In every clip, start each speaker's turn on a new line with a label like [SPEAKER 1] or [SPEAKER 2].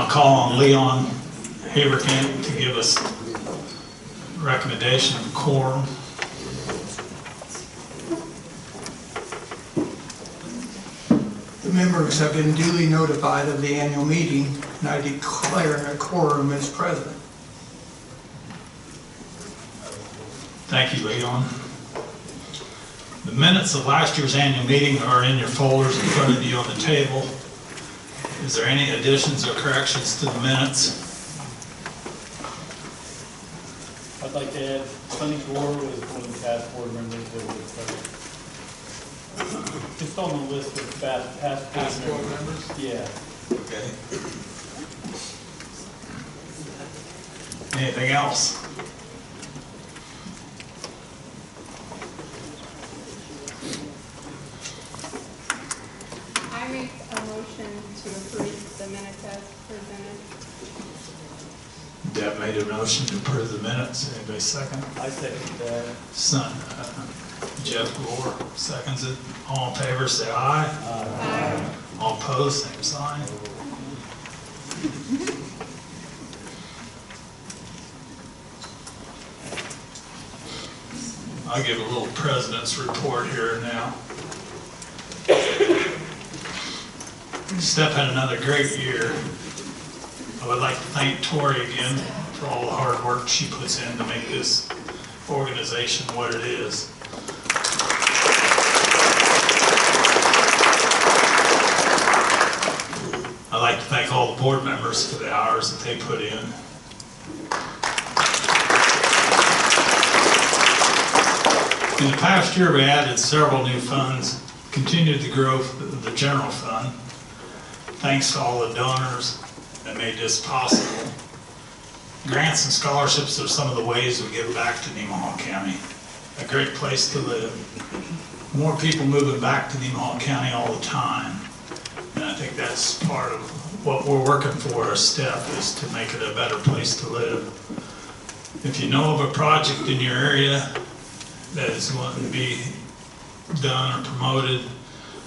[SPEAKER 1] I'll call on Leon Haberkamp to give us recommendation of quorum.
[SPEAKER 2] The members have been duly notified of the annual meeting, and I declare a quorum is present.
[SPEAKER 1] Thank you, Leon. The minutes of last year's annual meeting are in your folders in front of you on the table. Is there any additions or corrections to the minutes?
[SPEAKER 3] I'd like to add Sonny Gore was one of the past board members that was just on the list of past board members. Yeah.
[SPEAKER 1] Okay. Anything else?
[SPEAKER 4] I make a motion to approve the minutes as presented.
[SPEAKER 1] Deb made a motion to approve the minutes. Anybody second?
[SPEAKER 3] I second that.
[SPEAKER 1] Son, Jeff Gore seconds it. All in favor, say aye.
[SPEAKER 4] Aye.
[SPEAKER 1] All opposed, same sign. I'll give a little president's report here now. STEP had another great year. I would like to thank Tori again for all the hard work she puts in to make this organization what it is. I'd like to thank all the board members for the hours that they put in. In the past year, we added several new funds, continued the growth of the general fund. Thanks to all the donors that made this possible. Grants and scholarships are some of the ways we give back to Nemaha County. A great place to live. More people moving back to Nemaha County all the time. And I think that's part of what we're working for as STEP, is to make it a better place to live. If you know of a project in your area that is wanting to be done or promoted,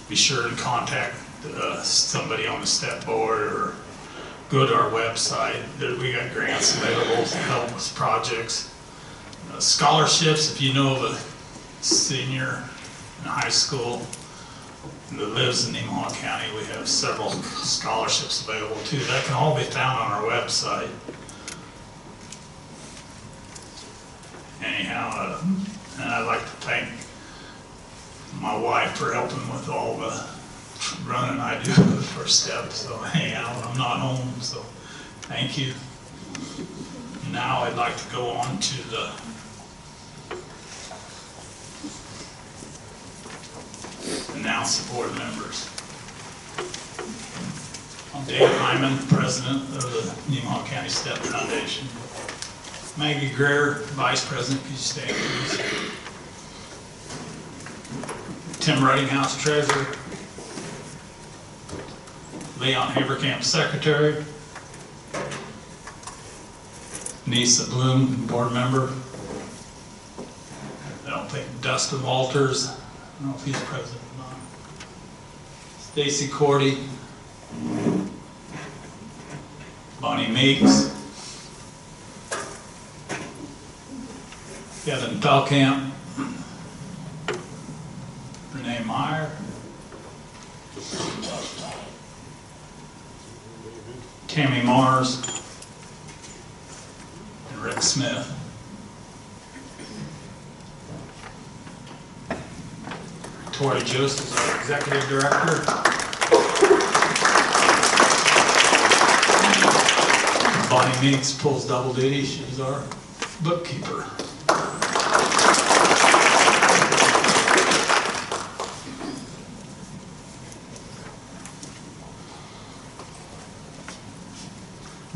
[SPEAKER 1] be sure to contact somebody on the STEP board or go to our website. We got grants available to help with projects. Scholarships, if you know of a senior in high school that lives in Nemaha County, we have several scholarships available too. That can all be found on our website. Anyhow, and I'd like to thank my wife for helping with all the running I do for STEP. So anyhow, I'm not home, so thank you. Now I'd like to go on to the announce the board members. I'm Dave Hyman, president of the Nemaha County STEP Foundation. Maggie Greer, vice president. Could you stand, please? Tim Ruttinghouse, treasurer. Leon Haberkamp, secretary. Nisa Bloom, board member. I don't think Dustin Walters, I don't know if he's president or not. Stacy Cordy. Bonnie Meeks. Kevin Felkamp. Renee Meyer. Tammy Mars. And Rick Smith. Tori Jost is our executive director. Bonnie Meeks pulls double duty. She's our bookkeeper.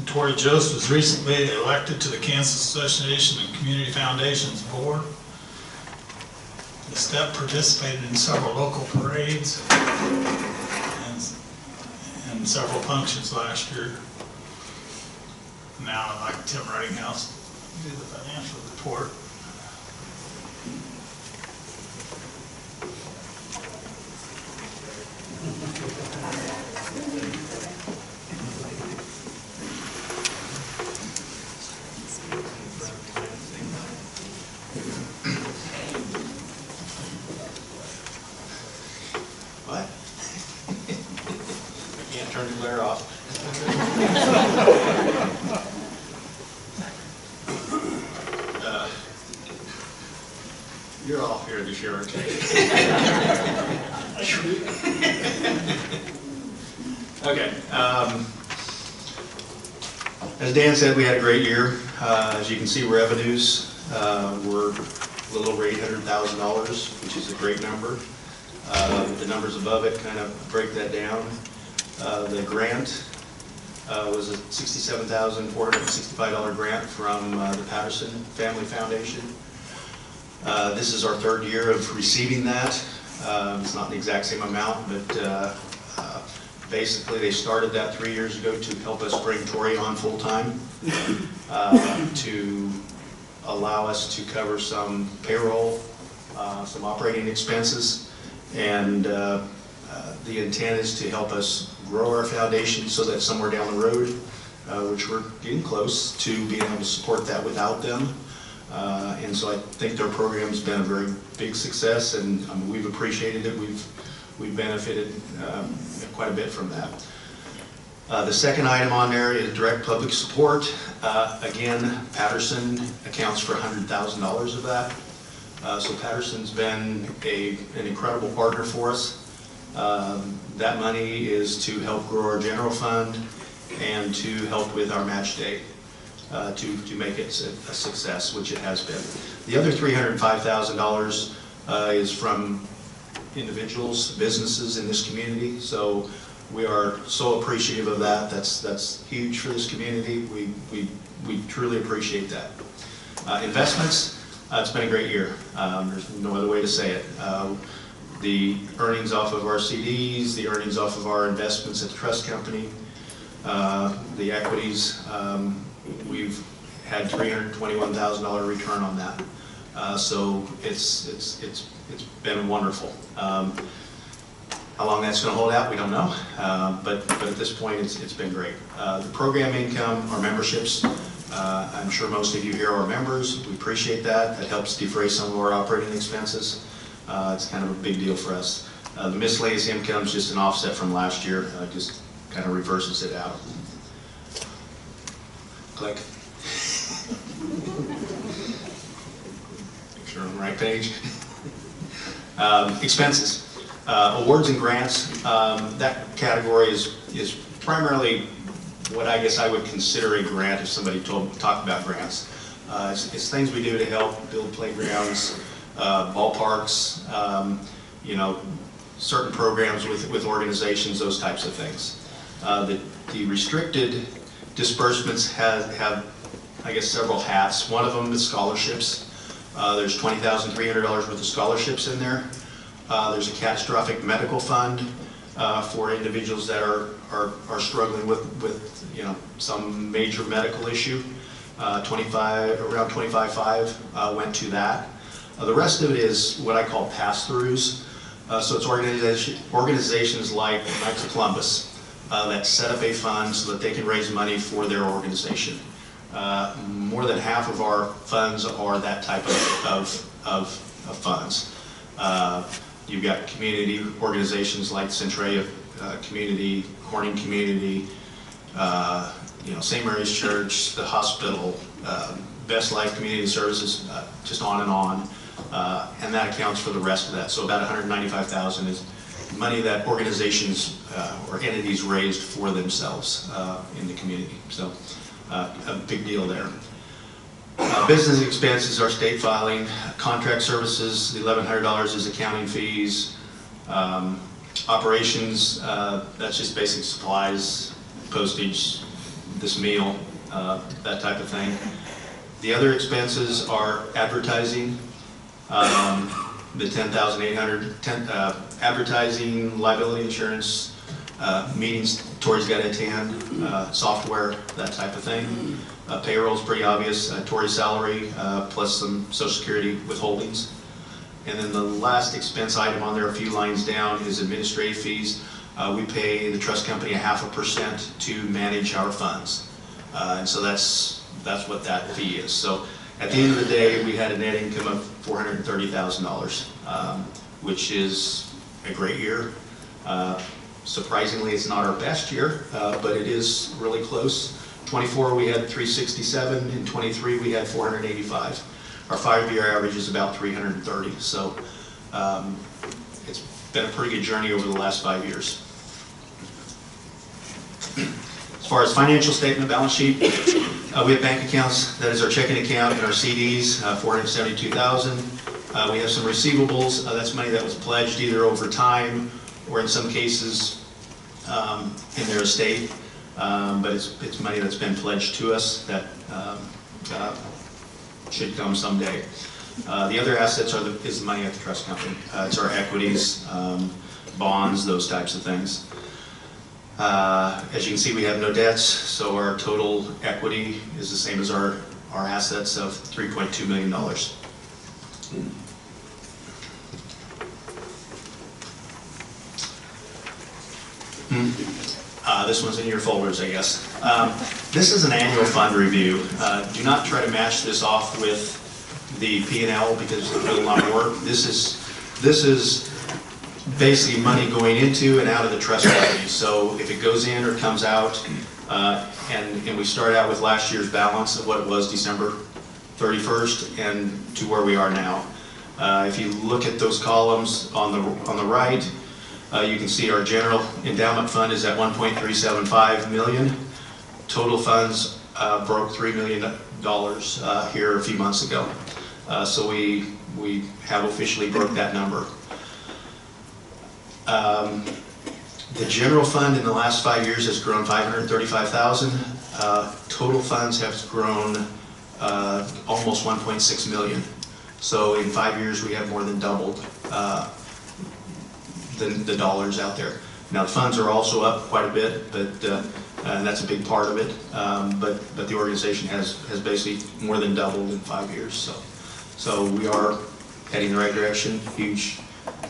[SPEAKER 1] Tori Jost was recently elected to the Kansas Association of Community Foundations Board. The STEP participated in several local parades and several functions last year. Now I'd like Tim Ruttinghouse to do the financial report.
[SPEAKER 5] turn the glare off. You're all here this year, aren't you? Okay. As Dan said, we had a great year. As you can see, revenues were a little over $800,000, which is a great number. The numbers above it kind of break that down. The grant was a $67,465 grant from the Patterson Family Foundation. This is our third year of receiving that. It's not the exact same amount, but basically they started that 3 years ago to help us bring Tori on full-time, to allow us to cover some payroll, some operating expenses, and the intent is to help us grow our foundation so that somewhere down the road, which we're getting close to being able to support that without them. And so I think their program's been a very big success, and we've appreciated it. We've benefited quite a bit from that. The second item on there is direct public support. Again, Patterson accounts for $100,000 of that. So Patterson's been an incredible partner for us. That money is to help grow our general fund and to help with our match day, to make it a success, which it has been. The other $305,000 is from individuals, businesses in this community. So we are so appreciative of that. That's huge for this community. We truly appreciate that. Investments, it's been a great year. There's no other way to say it. The earnings off of our CDs, the earnings off of our investments at the trust company, the equities, we've had $321,000 return on that. So it's been wonderful. How long that's going to hold out, we don't know, but at this point it's been great. The program income, our memberships, I'm sure most of you here are members. We appreciate that. That helps defray some of our operating expenses. It's kind of a big deal for us. The miscellaneous income is just an offset from last year. Just kind of reverses it out. Click. Make sure I'm on the right page. Expenses. Awards and grants, that category is primarily what I guess I would consider a grant if somebody talked about grants. It's things we do to help build playgrounds, ballparks, you know, certain programs with organizations, those types of things. The restricted disbursements have, I guess, several hats. One of them is scholarships. There's $20,300 worth of scholarships in there. There's a catastrophic medical fund for individuals that are struggling with you know, some major medical issue. Around $25,500 went to that. The rest of it is what I call pass-throughs. So it's organizations like Knights of Columbus that set up a fund so that they can raise money for their organization. More than half of our funds are that type of funds. You've got community organizations like Centralia Community, Corning Community, you know, St. Mary's Church, the hospital, Best Life Community Services, just on, and that accounts for the rest of that. So about $195,000 is money that organizations or entities raised for themselves in the community. So a big deal there. Business expenses are state filing, contract services, the $1,100 is accounting fees, operations, that's just basic supplies, postage, this meal, that type of thing. The other expenses are advertising, the $10,800, advertising, liability insurance, meetings Tori's got to attend, software, that type of thing. Payroll is pretty obvious, Tori's salary plus some Social Security withholdings. And then the last expense item on there, a few lines down, is administrative fees. We pay the trust company 0.5% to manage our funds. And so that's what that fee is. So at the end of the day, we had a net income of $430,000, which is a great year. Surprisingly, it's not our best year, but it is really close. 24 we had 367, in 23 we had 485. Our 5-year average is about 330, so it's been a pretty good journey over the last 5 years. As far as financial statement, balance sheet, we have bank accounts. That is our checking account and our CDs, 472,000. We have some receivables. That's money that was pledged either over time or in some cases in their estate. But it's money that's been pledged to us that should come someday. The other assets is the money at the trust company. It's our equities, bonds, those types of things. As you can see, we have no debts, so our total equity is the same as our assets of $3.2 million. This one's in your folders, I guess. This is an annual fund review. Do not try to match this off with the P&L because it's a lot of work. This is basically money going into and out of the trust company. So if it goes in or comes out, and we start out with last year's balance of what it was December 31st and to where we are now. If you look at those columns on the right, you can see our general endowment fund is at $1.375 million. Total funds broke $3 million here a few months ago. So we have officially broke that number. The general fund in the last 5 years has grown $535,000. Total funds have grown almost $1.6 million. So in 5 years we have more than doubled the dollars out there. Now the funds are also up quite a bit, but and that's a big part of it. But the organization has basically more than doubled in 5 years. So we are heading in the right direction. Huge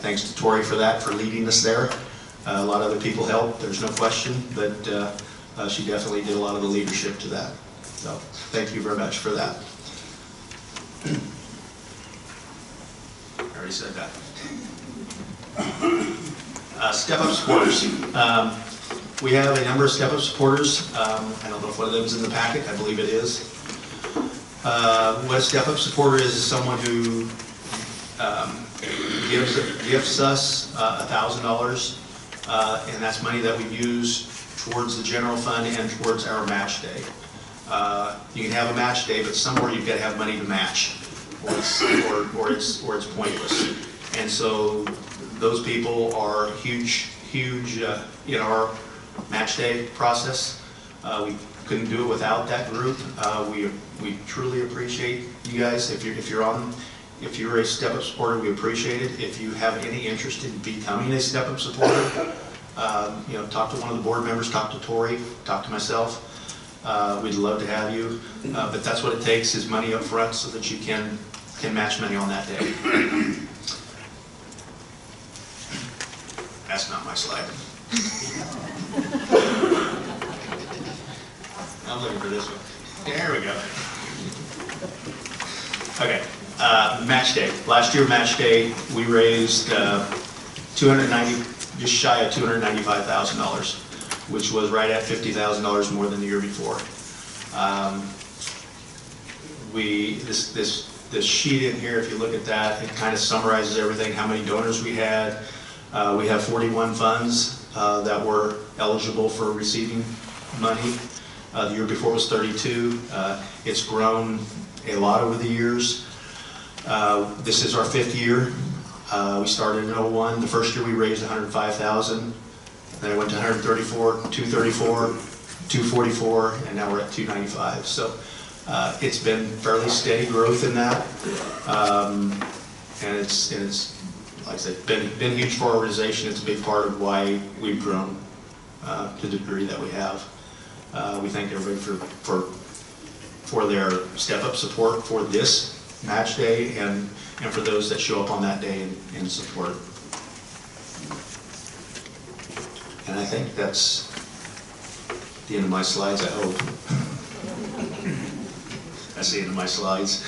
[SPEAKER 5] thanks to Tori for that, for leading us there. A lot of other people helped, there's no question, but she definitely did a lot of the leadership to that. So thank you very much for that. I already said that. Step-up supporters. We have a number of step-up supporters. I don't know if one of them is in the packet. I believe it is. What a step-up supporter is someone who gifts us $1,000, and that's money that we use towards the general fund and towards our match day. You can have a match day, but somewhere you've got to have money to match, or it's pointless. And so those people are huge in our match day process. We couldn't do it without that group. We truly appreciate you guys. If you're a step-up supporter, we appreciate it. If you have any interest in becoming a step-up supporter, talk to one of the board members, talk to Tori, talk to myself. We'd love to have you. But that's what it takes, is money up front so that you can match money on that day. That's not my slide. I'm looking for this one. There we go. Okay, match day. Last year, match day, we raised just shy of $295,000, which was right at $50,000 more than the year before. This sheet in here, if you look at that, it kind of summarizes everything, how many donors we had. We have 41 funds that were eligible for receiving money. The year before was 32. It's grown a lot over the years. This is our 5th year. We started in 2001. The first year we raised $105,000. Then it went to 134, 234, 244, and now we're at 295. So it's been fairly steady growth in that, and it's like I said, been huge for our organization. It's a big part of why we've grown to the degree that we have. We thank everybody for their step-up support for this match day and for those that show up on that day and support. And I think that's the end of my slides, I hope. That's the end of my slides.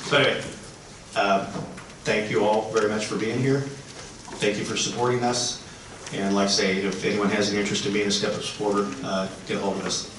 [SPEAKER 5] So anyway, thank you all very much for being here. thank you for supporting us. And like I say, if anyone has an interest in being a Step Up supporter, get a hold of us.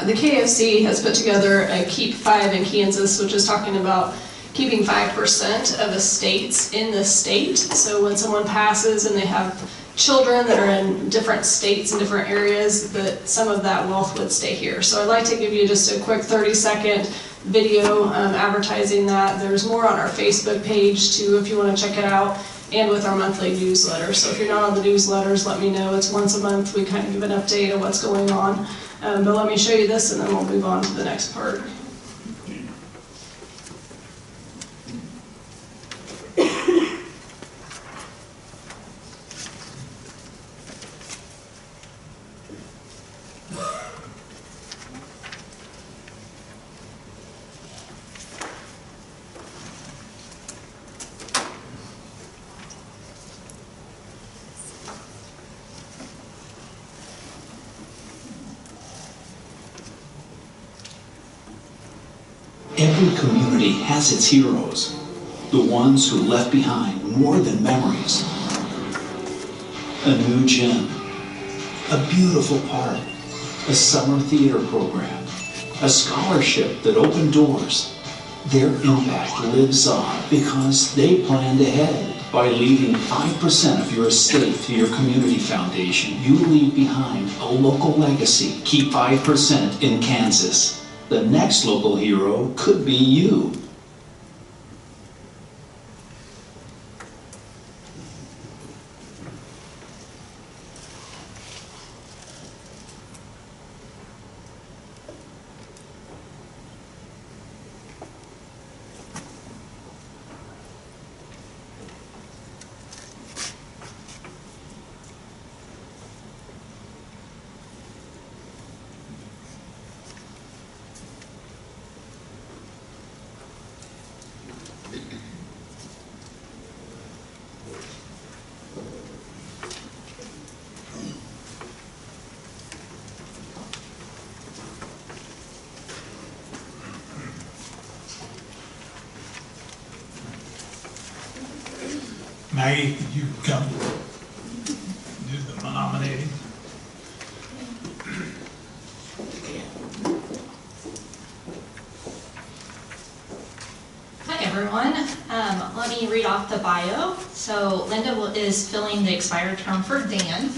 [SPEAKER 6] The KFC has put together a Keep 5 in Kansas, which is talking about keeping 5% of estates in the state. So when someone passes and they have children that are in different states and different areas, that some of that wealth would stay here. So I'd like to give you just a quick 30-second video advertising that. There's more on our Facebook page too if you want to check it out, and with our monthly newsletter. So if you're not on the newsletters, let me know. It's once a month. We kind of give an update of what's going on. But let me show you this and then we'll move on to the next part.
[SPEAKER 7] Every community has its heroes, the ones who left behind more than memories. A new gym, a beautiful park, a summer theater program, a scholarship that opened doors. Their impact lives on because they planned ahead. By leaving 5% of your estate to your community foundation, you leave behind a local legacy. Keep 5% in Kansas. The next local hero could be you.
[SPEAKER 1] Maggie, could you come do the nominating?
[SPEAKER 8] Hi everyone. Let me read off the bio. So Linda is filling the expired term for Dan.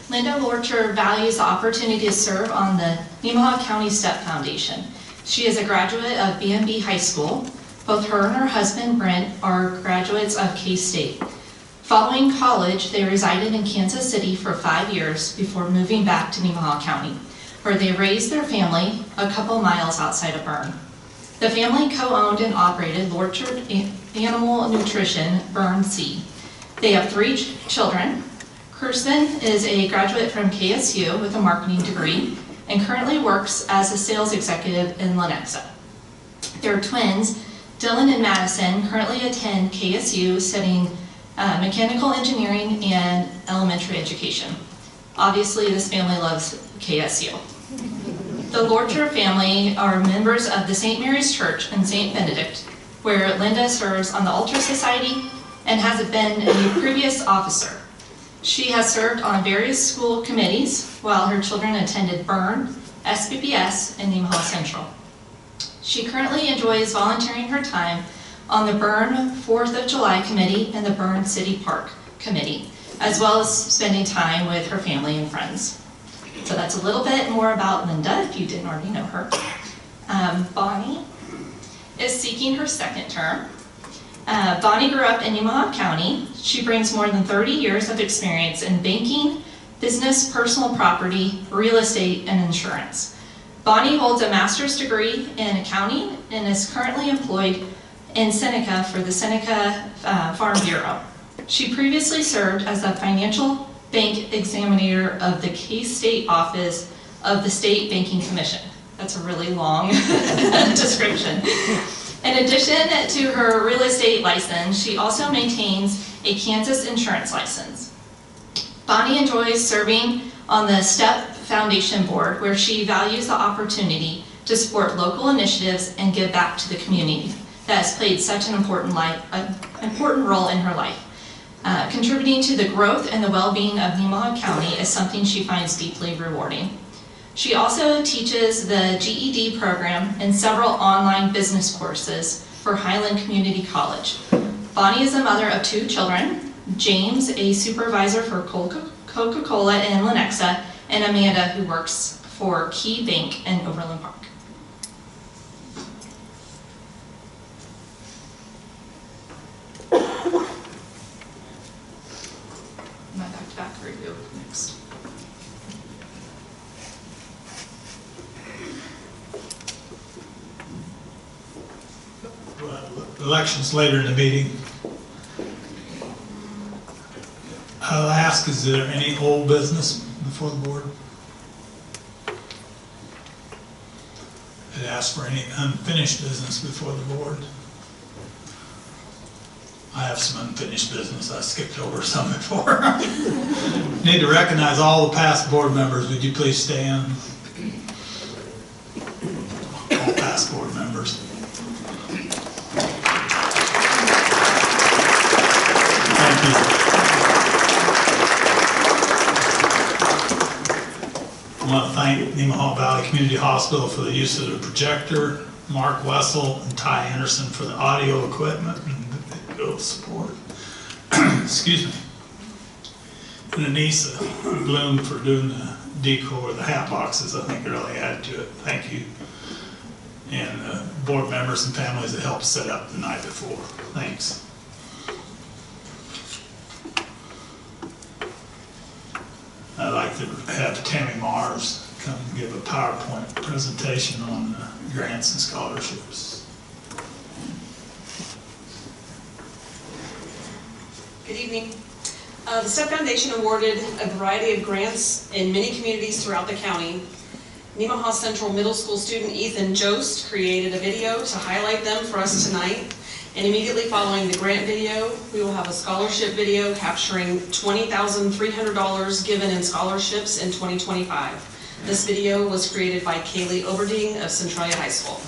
[SPEAKER 8] Linda Lorcher values the opportunity to serve on the Nemaha County STEP Foundation. She is a graduate of BMB High School. Both her and her husband Brent are graduates of K-State. Following college, they resided in Kansas City for 5 years before moving back to Nemaha County, where they raised their family a couple miles outside of Berne. The family co-owned and operated Lorcher Animal Nutrition, Berne C. They have 3 children. Kirsten is a graduate from KSU with a marketing degree and currently works as a sales executive in Lenexa. Their twins, Dylan and Madison, currently attend KSU studying mechanical engineering and elementary education. Obviously, this family loves KSU. The Lorcher family are members of the St. Mary's Church in St. Benedict, where Linda serves on the Altar Society and has been a previous officer. She has served on various school committees while her children attended Berne, SPPS, and Nemaha Central. She currently enjoys volunteering her time on the Berne 4th of July Committee and the Berne City Park Committee, as well as spending time with her family and friends. So that's a little bit more about Linda, if you didn't already know her. Bonnie is seeking her 2nd term. Bonnie grew up in Nemaha County. She brings more than 30 years of experience in banking, business, personal property, real estate, and insurance. Bonnie holds a master's degree in accounting and is currently employed in Seneca for the Seneca Farm Bureau. She previously served as a financial bank examiner of the K-State office of the State Banking Commission. That's a really long description. In addition to her real estate license, she also maintains a Kansas insurance license. Bonnie enjoys serving on the STEP Foundation Board, where she values the opportunity to support local initiatives and give back to the community that has played such an important role in her life. Contributing to the growth and the well-being of Nemaha County is something she finds deeply rewarding. She also teaches the GED program and several online business courses for Highland Community College. Bonnie is the mother of 2 children, James, a supervisor for Coca-Cola in Lenexa, and Amanda, who works for Key Bank in Overland Park. My back-to-back review next.
[SPEAKER 1] Elections later in the meeting. I'll ask, is there any old business before the board? I'd ask for any unfinished business before the board. I have some unfinished business. I skipped over some before. Need to recognize all the past board members. Would you please stand? All past board members. Thank you. I want to thank Nemaha Valley Community Hospital for the use of the projector, Mark Wessel and Ty Anderson for the audio equipment and video support. Excuse me. And Anissa Bloom for doing the decor, the hat boxes. I think really added to it. Thank you. And board members and families that helped set up the night before. Thanks. I'd like to have Tammy Mars come give a PowerPoint presentation on grants and scholarships.
[SPEAKER 9] Good evening. The STEP Foundation awarded a variety of grants in many communities throughout the county. Nemaha Central Middle School student Ethan Jost created a video to highlight them for us tonight. And immediately following the grant video, we will have a scholarship video capturing $20,300 given in scholarships in 2025. This video was created by Kaylee Oberding of Centralia High School.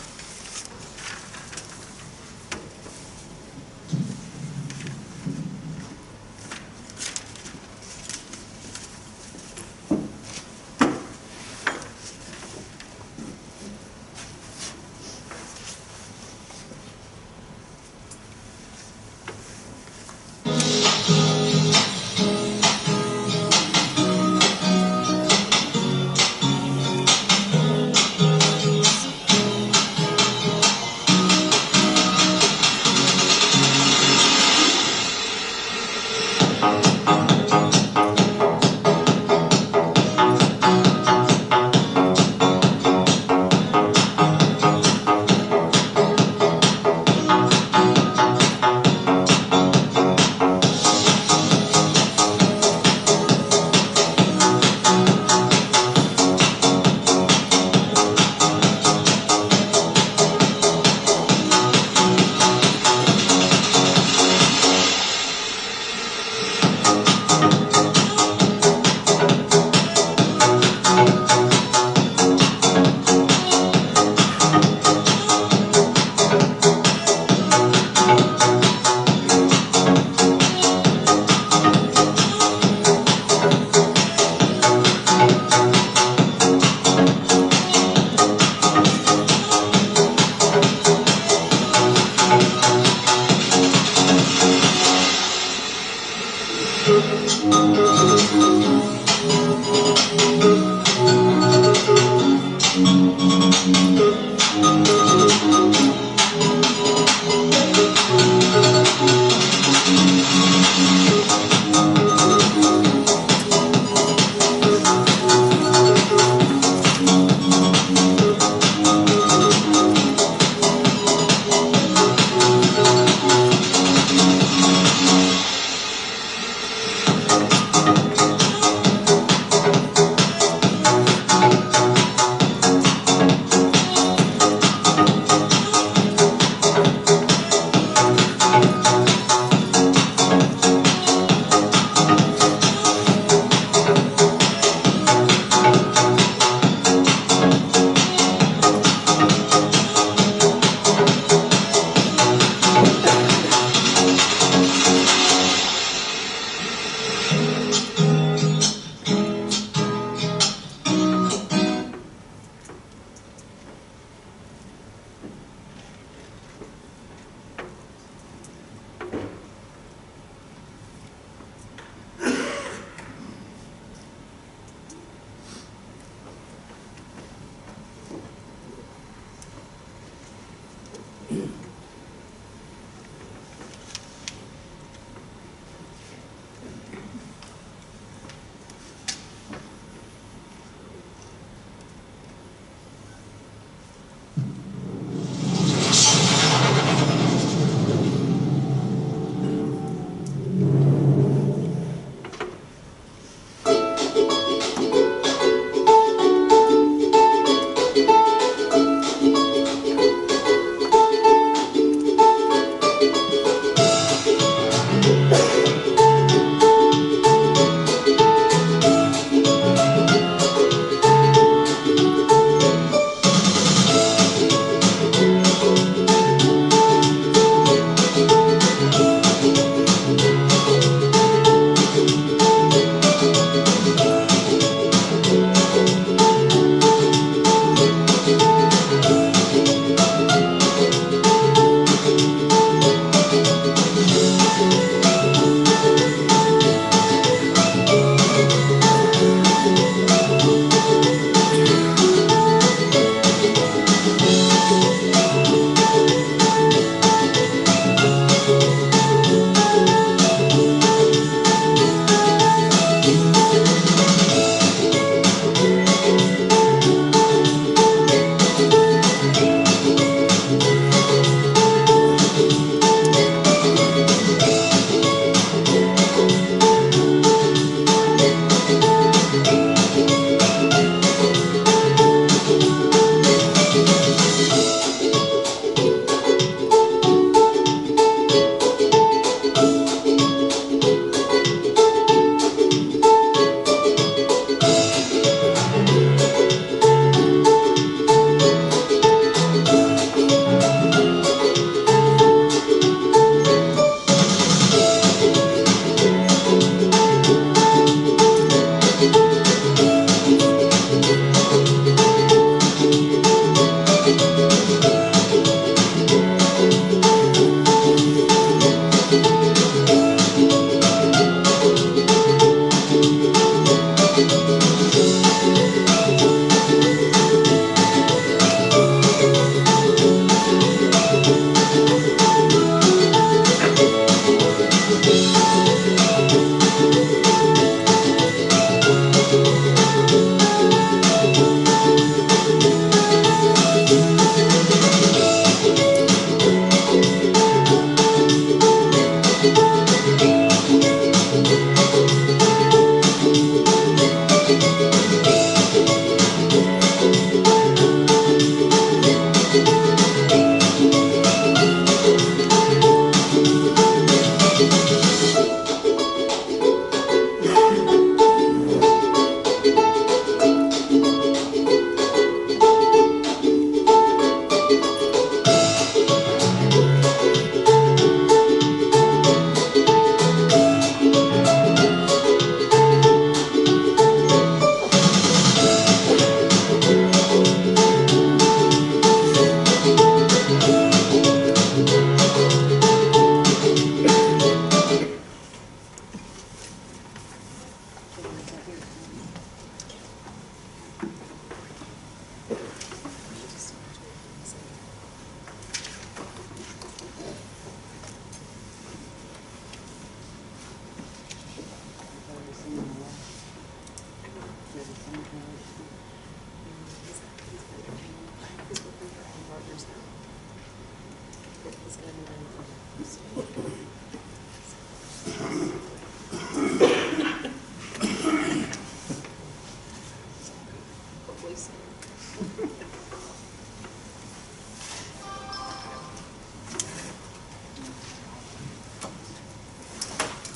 [SPEAKER 4] loose.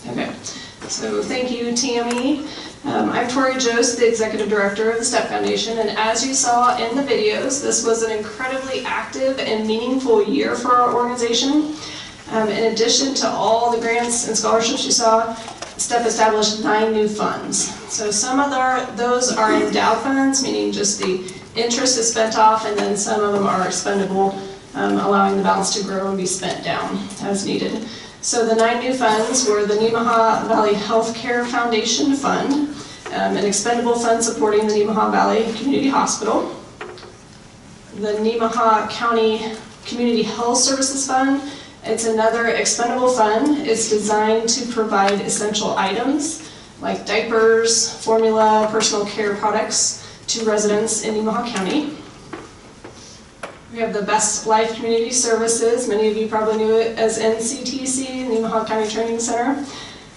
[SPEAKER 6] Okay, so thank you, Tammy. I'm Tori Jost, the Executive Director of the STEP Foundation, and as you saw in the videos, this was an incredibly active and meaningful year for our organization. In addition to all the grants and scholarships you saw, STEP established 9 new funds. So some of those are endowed funds, meaning just the interest is spent off, and then some of them are expendable, allowing the balance to grow and be spent down as needed. So the 9 new funds were the Nemaha Valley Healthcare Foundation Fund, an expendable fund supporting the Nemaha Valley Community Hospital, the Nemaha County Community Health Services Fund. It's another expendable fund. It's designed to provide essential items like diapers, formula, personal care products to residents in Nemaha County. We have the Best Life Community Services. Many of you probably knew it as NCTC, Nemaha County Training Center.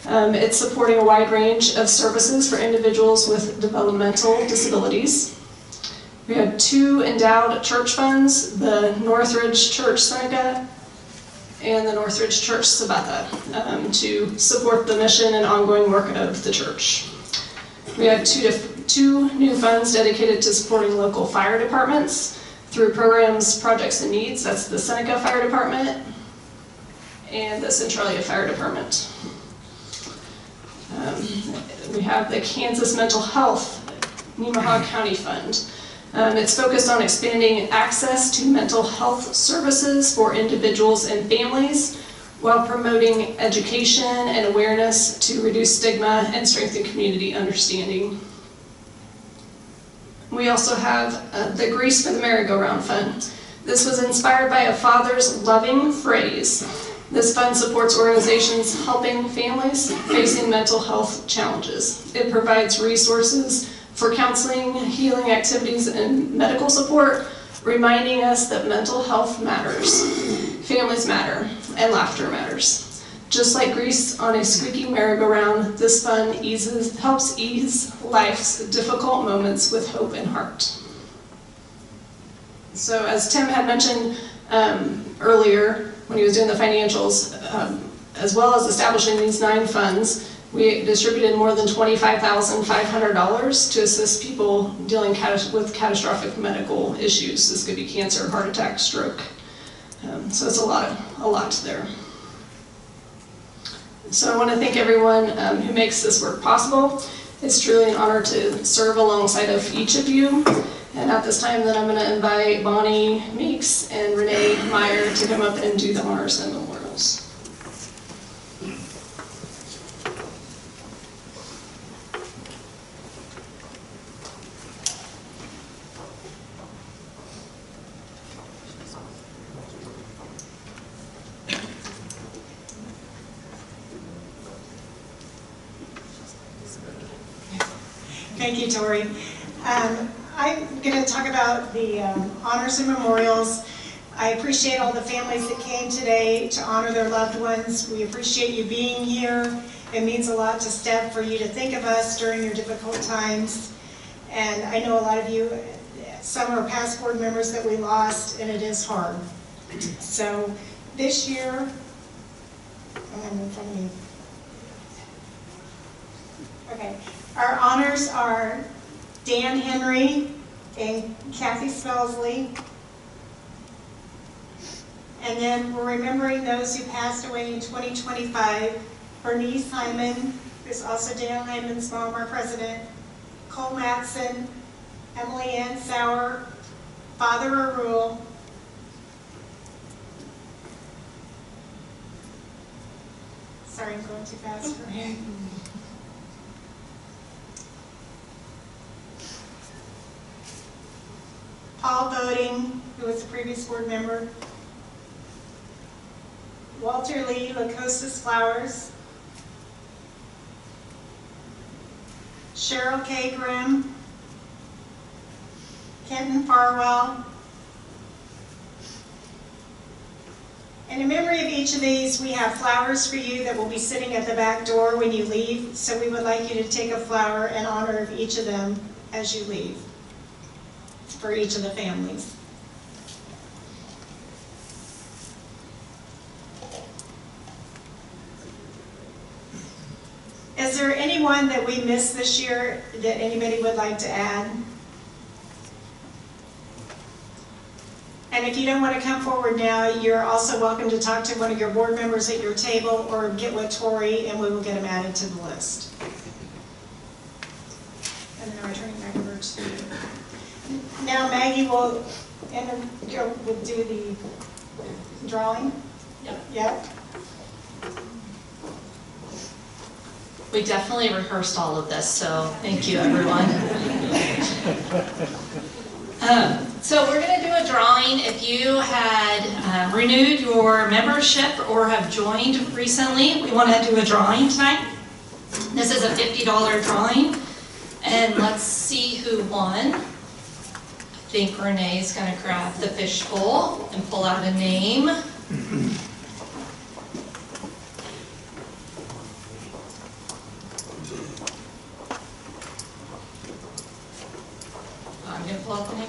[SPEAKER 6] It's supporting a wide range of services for individuals with developmental disabilities. We have 2 endowed church funds, the Northridge Church Seneca and the Northridge Church Sabetha, to support the mission and ongoing work of the church. We have 2 new funds dedicated to supporting local fire departments through programs, projects, and needs. That's the Seneca Fire Department and the Centralia Fire Department. We have the Kansas Mental Health Nemaha County Fund. It's focused on expanding access to mental health services for individuals and families while promoting education and awareness to reduce stigma and strengthen community understanding. We also have the Grease for the Merry-Go-Round Fund. This was inspired by a father's loving phrase. This fund supports organizations helping families facing mental health challenges. It provides resources for counseling, healing activities, and medical support, reminding us that mental health matters, families matter, and laughter matters. Just like grease on a squeaky merry-go-round, this fund helps ease life's difficult moments with hope and heart. So as Tim had mentioned earlier when he was doing the financials, as well as establishing these 9 funds, we distributed more than $25,500 to assist people dealing with catastrophic medical issues. This could be cancer, heart attack, stroke. So it's a lot there. So I want to thank everyone who makes this work possible. It's truly an honor to serve alongside of each of you. And at this time, then I'm going to invite Bonnie Meeks and Renee Meyer to come up and do the honors and memorials.
[SPEAKER 10] Thank you, Tori. I'm going to talk about the honors and memorials. I appreciate all the families that came today to honor their loved ones. We appreciate you being here. It means a lot to STEP for you to think of us during your difficult times. And I know a lot of you, some are past board members that we lost, and it is hard. So this year, I'm in front of me. Okay. Our honors are Dan Henry and Kathy Smelsley. And then we're remembering those who passed away in 2025. Bernice Hyman, who's also Dan Hyman's mom, our president. Cole Matson, Emily Ann Sauer, Father Arul. Sorry, I'm going too fast for him. Paul Boding, who was a previous board member. Walter Lee, Lacostas Flowers. Cheryl K. Grimm. Kenton Farwell. And in memory of each of these, we have flowers for you that will be sitting at the back door when you leave. So we would like you to take a flower in honor of each of them as you leave. for each of the families. Is there anyone that we missed this year that anybody would like to add? And if you don't want to come forward now, you're also welcome to talk to one of your board members at your table or get with Tori and we will get them added to the list. And then I'll turn it back over to you. Now Maggie will do the drawing. Yep.
[SPEAKER 8] We definitely rehearsed all of this, so thank you, everyone. So we're going to do a drawing. If you had renewed your membership or have joined recently, we want to do a drawing tonight. This is a $50 drawing, and let's see who won. I think Renee's going to grab the fishbowl and pull out a name. I'm going to pull out the name.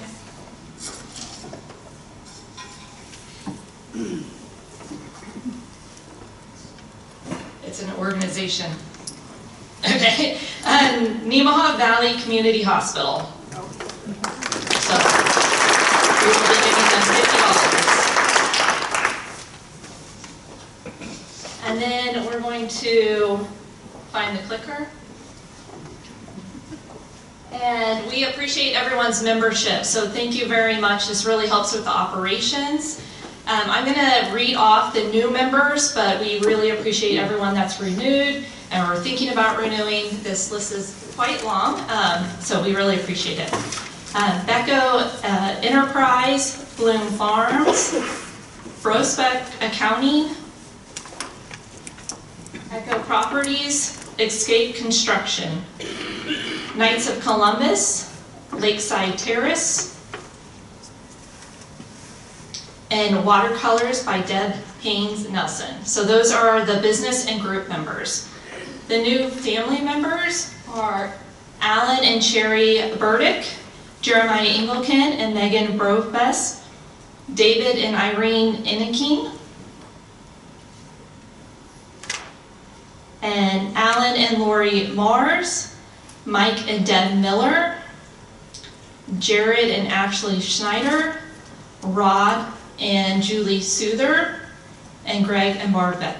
[SPEAKER 8] It's an organization. Okay, Nemaha Valley Community Hospital. So, we will be giving them $50. And then we're going to find the clicker. And we appreciate everyone's membership, so thank you very much. This really helps with the operations. I'm going to read off the new members, but we really appreciate everyone that's renewed and we're thinking about renewing. This list is quite long, so we really appreciate it. Becco Enterprise, Bloom Farms, Prospect Accounting, Echo Properties, Escape Construction, Knights of Columbus, Lakeside Terrace, and Watercolors by Deb Haynes Nelson. So those are the business and group members. The new family members are Alan and Sherry Burdick, Jeremiah Engelken and Megan Brovebest, David and Irene Inniking, and Alan and Lori Mars, Mike and Deb Miller, Jared and Ashley Schneider, Rod and Julie Souther, and Greg and Barbette.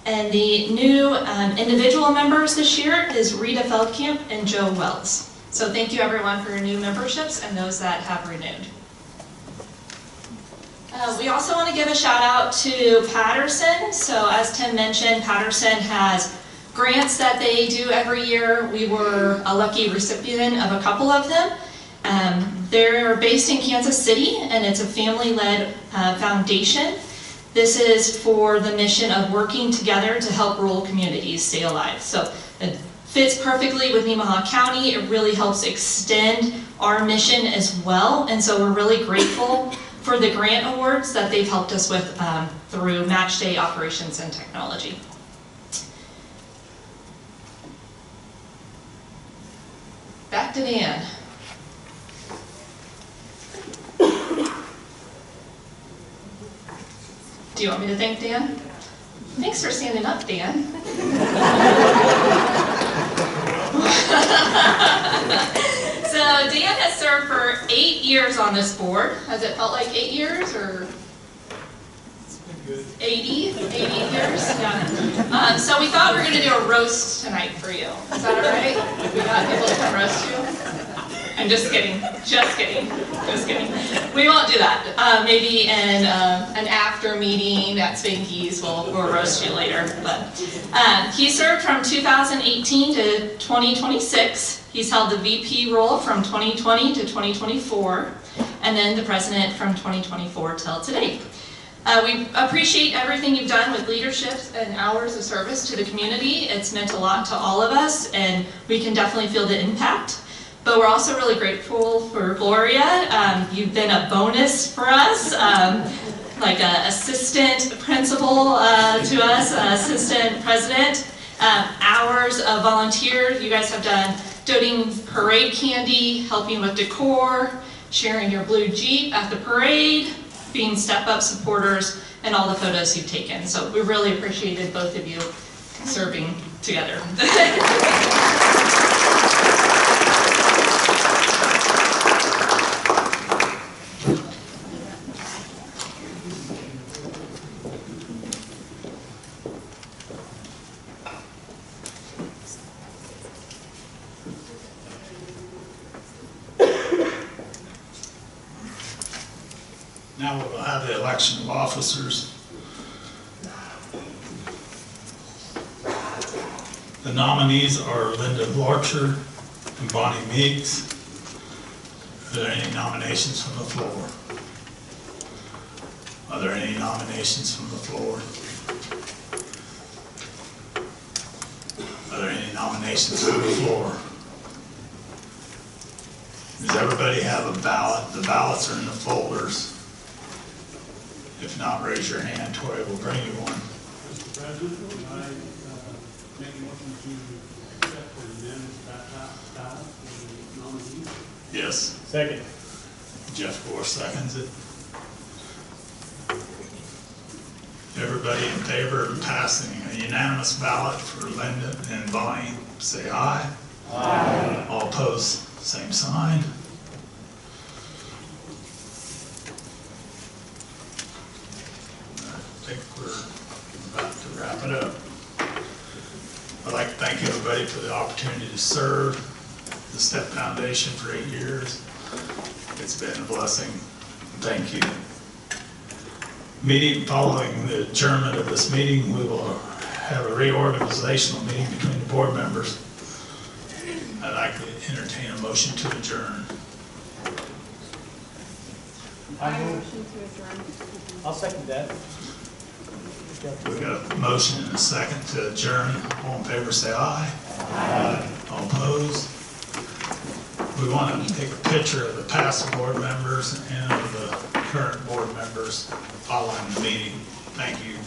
[SPEAKER 8] And the new individual members this year is Rita Feldkamp and Joe Wells. So thank you everyone for your new memberships and those that have renewed. We also want to give a shout out to Patterson. So as Tim mentioned, Patterson has grants that they do every year. We were a lucky recipient of a couple of them. They're based in Kansas City, and it's a family-led foundation. This is for the mission of working together to help rural communities stay alive. So it fits perfectly with Nemaha County. It really helps extend our mission as well, and so we're really grateful for the grant awards that they've helped us with through Match Day Operations and Technology. Back to Dan. Do you want me to thank Dan? Thanks for standing up, Dan. So Dan has served for 8 years on this board. Has it felt like 8 years or 80 years? Yeah. So we thought we were going to do a roast tonight for you. Is that all right? We got people to come roast you? I'm just kidding. Just kidding. Just kidding. We won't do that. Maybe in an after meeting at Spanky's, we'll roast you later. But he served from 2018 to 2026. He's held the VP role from 2020 to 2024, and then the president from 2024 till today. We appreciate everything you've done with leadership and hours of service to the community. It's meant a lot to all of us, and we can definitely feel the impact. But we're also really grateful for Gloria. You've been a bonus for us, like an assistant principal to us, assistant president, hours of volunteer. You guys have done donating parade candy, helping with decor, sharing your blue Jeep at the parade, being step-up supporters, and all the photos you've taken. So we really appreciated both of you serving together.
[SPEAKER 1] Now we'll have the election of officers. The nominees are Linda Larcher and Bonnie Meeks. Are there any nominations from the floor? Are there any nominations from the floor? Are there any nominations from the floor? Does everybody have a ballot? The ballots are in the folders. If not, raise your hand. Tori will bring you one.
[SPEAKER 11] Mr. President, I make a motion to accept the unanimous ballot for the nominees.
[SPEAKER 1] Yes.
[SPEAKER 3] Second.
[SPEAKER 1] Jeff Gore seconds it. Everybody in favor of passing a unanimous ballot for Linda and Bonnie, say aye. Aye. All opposed, same sign. I think we're about to wrap it up. I'd like to thank everybody for the opportunity to serve the STEP Foundation for 8 years. It's been a blessing. Thank you. Meeting following the adjournment of this meeting, we will have a reorganizational meeting between the board members. I'd like to entertain a motion to adjourn.
[SPEAKER 4] I motion to adjourn.
[SPEAKER 3] I'll second that.
[SPEAKER 1] We've got a motion and a second to adjourn. All in favor, say aye. Aye. All opposed? We want to take a picture of the past board members and of the current board members following the meeting. Thank you.